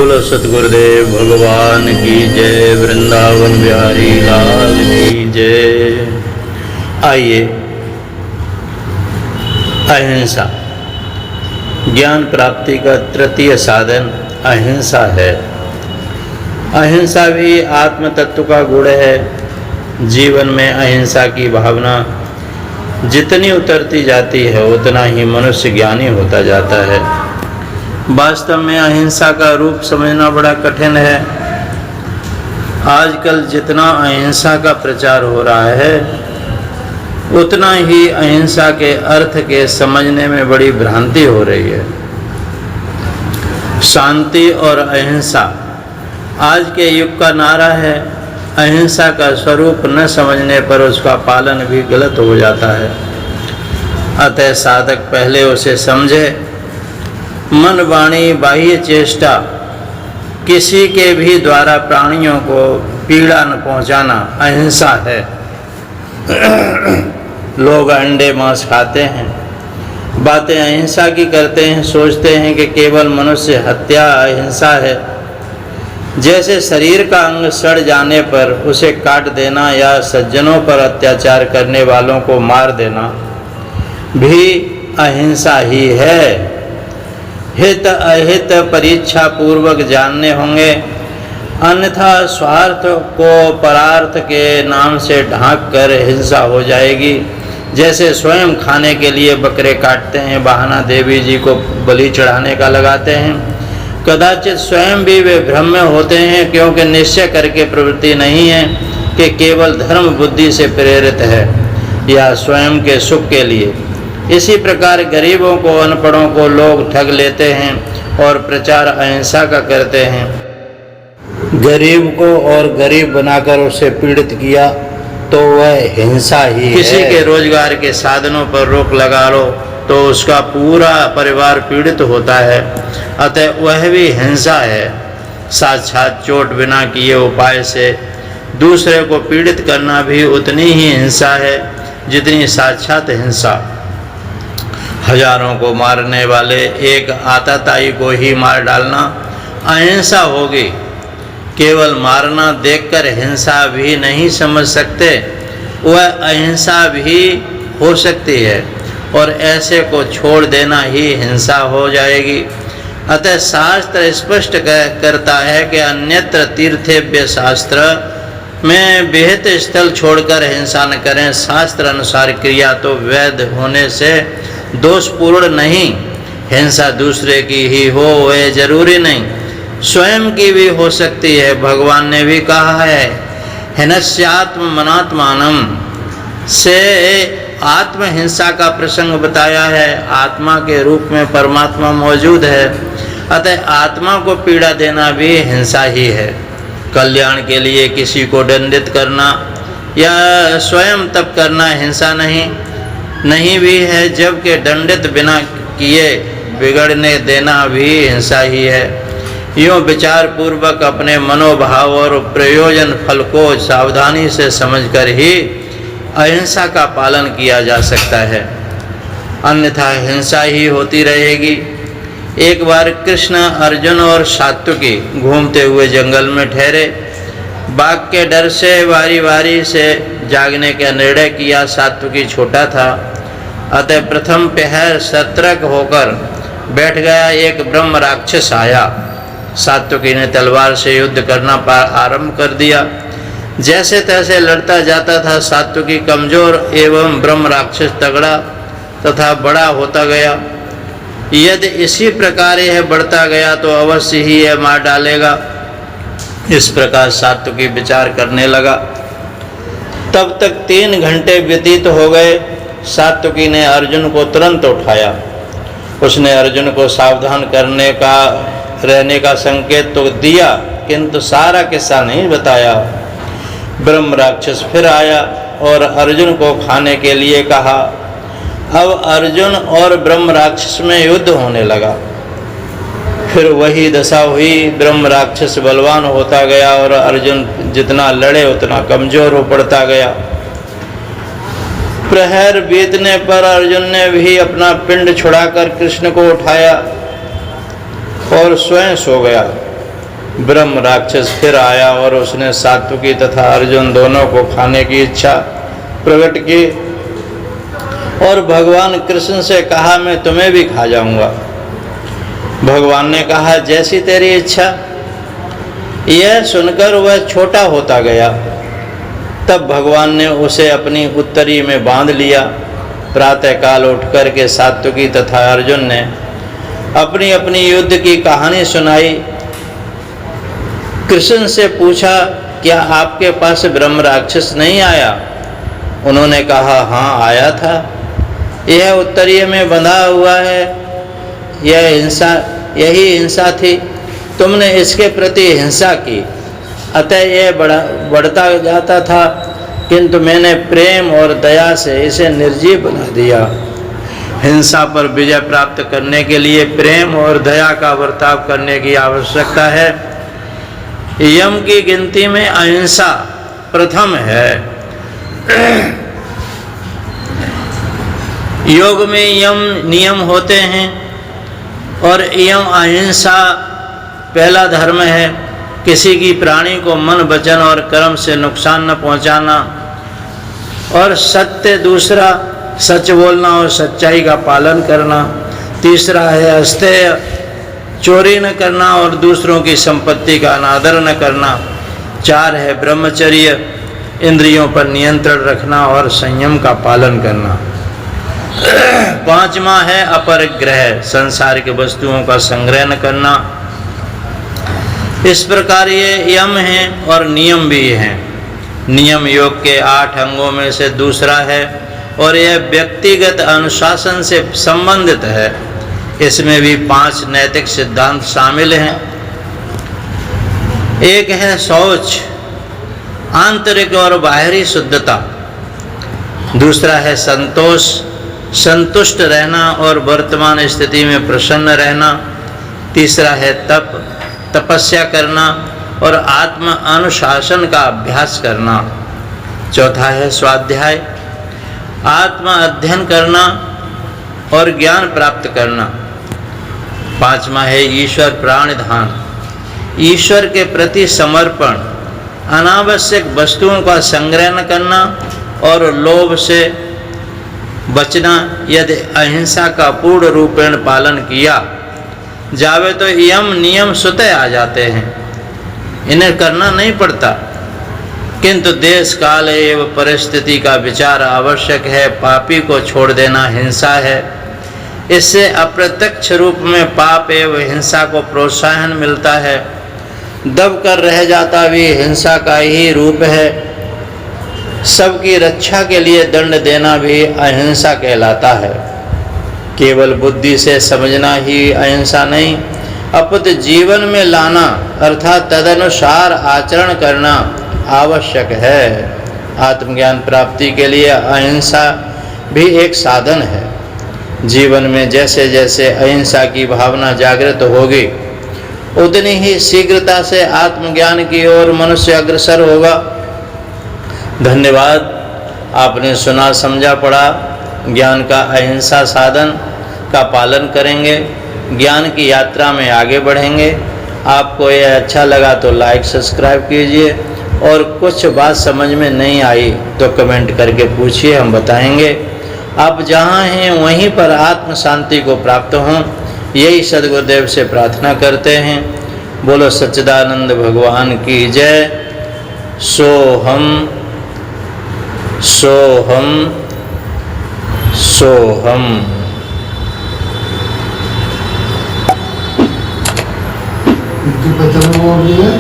बोलो सतगुरुदेव भगवान की जय। वृंदावन बिहारी लाल की जय। आइए, अहिंसा ज्ञान प्राप्ति का तृतीय साधन अहिंसा है। अहिंसा भी आत्म तत्व का गुण है। जीवन में अहिंसा की भावना जितनी उतरती जाती है उतना ही मनुष्य ज्ञानी होता जाता है। वास्तव में अहिंसा का रूप समझना बड़ा कठिन है। आजकल जितना अहिंसा का प्रचार हो रहा है उतना ही अहिंसा के अर्थ के समझने में बड़ी भ्रांति हो रही है। शांति और अहिंसा आज के युग का नारा है। अहिंसा का स्वरूप न समझने पर उसका पालन भी गलत हो जाता है। अतः साधक पहले उसे समझे। मन, वाणी, बाह्य चेष्टा किसी के भी द्वारा प्राणियों को पीड़ा न पहुंचाना अहिंसा है। लोग अंडे मांस खाते हैं, बातें अहिंसा की करते हैं, सोचते हैं कि केवल मनुष्य हत्या अहिंसा है। जैसे शरीर का अंग सड़ जाने पर उसे काट देना या सज्जनों पर अत्याचार करने वालों को मार देना भी अहिंसा ही है। हित अहित परीक्षा पूर्वक जानने होंगे, अन्यथा स्वार्थ को परार्थ के नाम से ढांक कर हिंसा हो जाएगी। जैसे स्वयं खाने के लिए बकरे काटते हैं, बहाना देवी जी को बलि चढ़ाने का लगाते हैं। कदाचित स्वयं भी वे भ्रम में होते हैं, क्योंकि निश्चय करके प्रवृत्ति नहीं है कि केवल धर्म बुद्धि से प्रेरित है या स्वयं के सुख के लिए। इसी प्रकार गरीबों को, अनपढ़ों को लोग ठग लेते हैं और प्रचार अहिंसा का करते हैं। गरीब को और गरीब बनाकर उसे पीड़ित किया तो वह हिंसा ही है। किसी के रोजगार के साधनों पर रोक लगा लो तो उसका पूरा परिवार पीड़ित होता है। अतः वह भी हिंसा है। साक्षात चोट बिना किए उपाय से दूसरे को पीड़ित करना भी उतनी ही हिंसा है जितनी साक्षात हिंसा। हजारों को मारने वाले एक आतताई को ही मार डालना अहिंसा होगी। केवल मारना देखकर हिंसा भी नहीं समझ सकते, वह अहिंसा भी हो सकती है और ऐसे को छोड़ देना ही हिंसा हो जाएगी। अतः शास्त्र स्पष्ट करता है कि अन्यत्र तीर्थेभ्य शास्त्र में विहित स्थल छोड़कर हिंसा न करें। शास्त्र अनुसार क्रिया तो वैध होने से दोषपूर्ण नहीं। हिंसा दूसरे की ही हो वह जरूरी नहीं, स्वयं की भी हो सकती है। भगवान ने भी कहा है, हिंस्यात्म मनात्मानम से आत्महिंसा का प्रसंग बताया है। आत्मा के रूप में परमात्मा मौजूद है, अतः आत्मा को पीड़ा देना भी हिंसा ही है। कल्याण के लिए किसी को दंडित करना या स्वयं तप करना हिंसा नहीं भी है, जबकि दंडित बिना किए बिगड़ने देना भी हिंसा ही है। यूँ विचार पूर्वक अपने मनोभाव और प्रयोजन फल को सावधानी से समझकर ही अहिंसा का पालन किया जा सकता है, अन्यथा हिंसा ही होती रहेगी। एक बार कृष्ण, अर्जुन और सात्विकी घूमते हुए जंगल में ठहरे। बाघ के डर से वारी वारी से जागने का निर्णय किया। सात्विकी छोटा था, अतः प्रथम पहर सतर्क होकर बैठ गया। एक ब्रह्म राक्षस आया। सात्विकी ने तलवार से युद्ध करना आरंभ कर दिया। जैसे तैसे लड़ता जाता था। सात्विकी कमजोर एवं ब्रह्म राक्षस तगड़ा तथा बड़ा होता गया। यदि इसी प्रकार यह बढ़ता गया तो अवश्य ही यह मार डालेगा। इस प्रकार सात्विकी विचार करने लगा। तब तक 3 घंटे व्यतीत हो गए। सात्विकी ने अर्जुन को तुरंत उठाया। उसने अर्जुन को सावधान रहने का संकेत तो दिया, किंतु सारा किस्सा नहीं बताया। ब्रह्म राक्षस फिर आया और अर्जुन को खाने के लिए कहा। अब अर्जुन और ब्रह्म राक्षस में युद्ध होने लगा। फिर वही दशा हुई। ब्रह्म राक्षस बलवान होता गया और अर्जुन जितना लड़े उतना कमजोर हो पड़ता गया। प्रहर बीतने पर अर्जुन ने भी अपना पिंड छुड़ाकर कृष्ण को उठाया और स्वयं सो गया। ब्रह्म राक्षस फिर आया और उसने सात्विकी तथा अर्जुन दोनों को खाने की इच्छा प्रकट की और भगवान कृष्ण से कहा, मैं तुम्हें भी खा जाऊंगा। भगवान ने कहा, जैसी तेरी इच्छा। यह सुनकर वह छोटा होता गया। तब भगवान ने उसे अपनी उत्तरी में बांध लिया। प्रातःकाल उठकर के सात्विकी तथा अर्जुन ने अपनी अपनी युद्ध की कहानी सुनाई। कृष्ण से पूछा, क्या आपके पास ब्रह्म राक्षस नहीं आया? उन्होंने कहा, हाँ आया था। यह उत्तरीय में बंधा हुआ है। यही हिंसा थी। तुमने इसके प्रति हिंसा की, अतः यह बढ़ता जाता था, किंतु मैंने प्रेम और दया से इसे निर्जीव बना दिया। हिंसा पर विजय प्राप्त करने के लिए प्रेम और दया का बर्ताव करने की आवश्यकता है। यम की गिनती में अहिंसा प्रथम है। योग में यम नियम होते हैं और यम अहिंसा पहला धर्म है। किसी की प्राणी को मन, वचन और कर्म से नुकसान न पहुंचाना। और सत्य दूसरा, सच बोलना और सच्चाई का पालन करना। तीसरा है अस्तेय, चोरी न करना और दूसरों की संपत्ति का अनादर न करना। 4 है ब्रह्मचर्य, इंद्रियों पर नियंत्रण रखना और संयम का पालन करना। 5वां है अपरिग्रह, संसारिक वस्तुओं का संग्रह न करना। इस प्रकार ये यम हैं और नियम भी हैं। नियम योग के 8 अंगों में से दूसरा है और यह व्यक्तिगत अनुशासन से संबंधित है। इसमें भी 5 नैतिक सिद्धांत शामिल हैं। एक है शौच, आंतरिक और बाहरी शुद्धता। दूसरा है संतोष, संतुष्ट रहना और वर्तमान स्थिति में प्रसन्न रहना। तीसरा है तप, तपस्या करना और आत्म अनुशासन का अभ्यास करना। चौथा है स्वाध्याय, आत्म अध्ययन करना और ज्ञान प्राप्त करना। 5वां है ईश्वर प्राणिधान, ईश्वर के प्रति समर्पण, अनावश्यक वस्तुओं का संग्रह न करना और लोभ से बचना। यदि अहिंसा का पूर्ण रूपेण पालन किया जावे तो यम नियम स्वतः आ जाते हैं, इन्हें करना नहीं पड़ता। किंतु देश काल एवं परिस्थिति का विचार आवश्यक है। पापी को छोड़ देना हिंसा है। इससे अप्रत्यक्ष रूप में पाप एवं हिंसा को प्रोत्साहन मिलता है। दब कर रह जाता भी हिंसा का ही रूप है। सबकी रक्षा के लिए दंड देना भी अहिंसा कहलाता है। केवल बुद्धि से समझना ही अहिंसा नहीं, अपितु जीवन में लाना अर्थात तदनुसार आचरण करना आवश्यक है। आत्मज्ञान प्राप्ति के लिए अहिंसा भी एक साधन है। जीवन में जैसे जैसे अहिंसा की भावना जागृत होगी, उतनी ही शीघ्रता से आत्मज्ञान की ओर मनुष्य अग्रसर होगा। धन्यवाद। आपने सुना, समझा, पढ़ा। ज्ञान का अहिंसा साधन का पालन करेंगे, ज्ञान की यात्रा में आगे बढ़ेंगे। आपको यह अच्छा लगा तो लाइक सब्सक्राइब कीजिए और कुछ बात समझ में नहीं आई तो कमेंट करके पूछिए, हम बताएंगे। आप जहाँ हैं वहीं पर आत्म शांति को प्राप्त हों, यही सद्गुरुदेव से प्रार्थना करते हैं। बोलो सच्चिदानंद भगवान की जय। सोहम सोहम सोहम। इनकी 95 हो गई है।